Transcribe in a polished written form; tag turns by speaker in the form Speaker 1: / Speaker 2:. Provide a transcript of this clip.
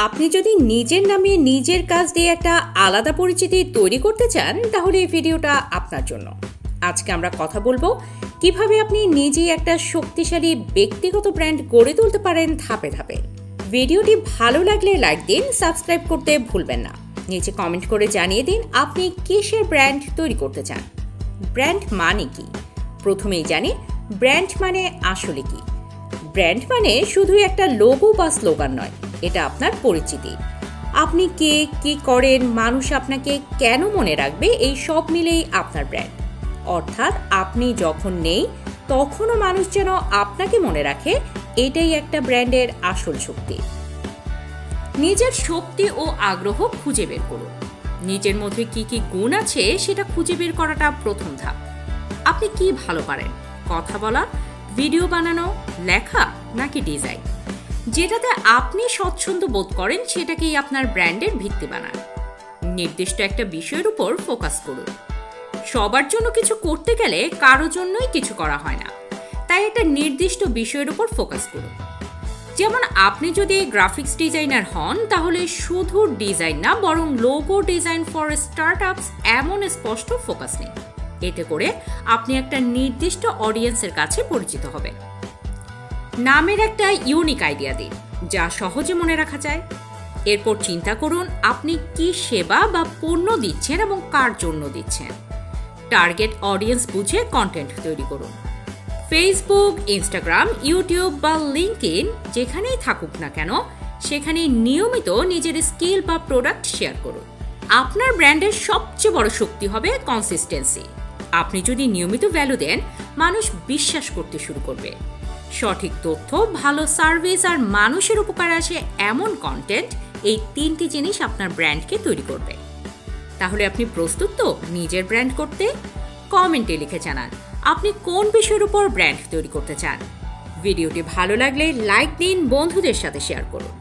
Speaker 1: আপনি যদি নিজের নামে নিজের কাজ দিয়ে একটা আলাদা পরিচিতি তৈরি করতে চান তাহলে এই ভিডিওটা আপনার জন্য। আজকে আমরা কথা বলবো কিভাবে আপনি নিজেই একটা শক্তিশালী ব্যক্তিগত ব্র্যান্ড গড়ে তুলতে পারেন ধাপে ধাপে। ভিডিওটি ভালো লাগলে লাইক দিন, সাবস্ক্রাইব করতে ভুলবেন না। নিচে কমেন্ট করে জানিয়ে দিন আপনি কিসের ব্র্যান্ড তৈরি করতে চান। ব্র্যান্ড মানে কি? প্রথমেই জানি ব্র্যান্ড মানে আসলে কি। ব্র্যান্ড মানে শুধু একটা লোগো বা স্লোগান নয়, এটা আপনার পরিচিতি। আপনি কে, কি করেন, মানুষ আপনাকে কেন মনে রাখবে, এই সব মিলেই আপনার ব্র্যান্ড। অর্থাৎ আপনি যখন নেই তখনও মানুষ যেন আপনাকে মনে রাখে, এটাই একটা ব্র্যান্ডের আসল শক্তি। নিজের শক্তি ও আগ্রহ খুঁজে বের করুন। নিজের মধ্যে কি কি গুণ আছে সেটা খুঁজে বের করাটা প্রথম ধাপ। আপনি কি ভালো পারেন? কথা বলা, ভিডিও বানানো, লেখা নাকি ডিজাইন? যেটাতে আপনি স্বচ্ছন্দ বোধ করেন সেটাকেই আপনার ব্র্যান্ডের ভিত্তি বানান। নির্দিষ্ট একটা বিষয়ের উপর ফোকাস করুন। সবার জন্য কিছু করতে গেলে কারো জন্যই কিছু করা হয় না, তাই একটা নির্দিষ্ট বিষয়ের উপর ফোকাস করুন। যেমন আপনি যদি গ্রাফিক্স ডিজাইনার হন তাহলে শুধু ডিজাইন না, বরং লোগো ডিজাইন ফর স্টার্টআপস এমন স্পষ্ট ফোকাস নিন। এতে করে আপনি একটা নির্দিষ্ট অডিয়েন্সের কাছে পরিচিত হবেন। নামের একটা ইউনিক আইডিয়া দিন যা সহজে মনে রাখা যায়। এরপর চিন্তা করুন আপনি কি সেবা বা পণ্য দিচ্ছেন এবং কার জন্য দিচ্ছেন। টার্গেট অডিয়েন্স বুঝে কন্টেন্ট তৈরি করুন। ফেসবুক, ইনস্টাগ্রাম, ইউটিউব বা লিঙ্কডইন যেখানেই থাকুক না কেন সেখানে নিয়মিত নিজের স্কিল বা প্রোডাক্ট শেয়ার করুন। আপনার ব্র্যান্ডের সবচেয়ে বড় শক্তি হবে কনসিস্টেন্সি। আপনি যদি নিয়মিত ভ্যালু দেন, মানুষ বিশ্বাস করতে শুরু করবে। সঠিক তথ্য, ভালো সার্ভিস আর মানুষের উপকার আসে এমন কন্টেন্ট, এই তিনটি জিনিস আপনার ব্র্যান্ডকে তৈরি করবে। তাহলে আপনি প্রস্তুত তো নিজের ব্র্যান্ড করতে? কমেন্টে লিখে জানান আপনি কোন বিষয়ের উপর ব্র্যান্ড তৈরি করতে চান। ভিডিওটি ভালো লাগলে লাইক দিন, বন্ধুদের সাথে শেয়ার করুন।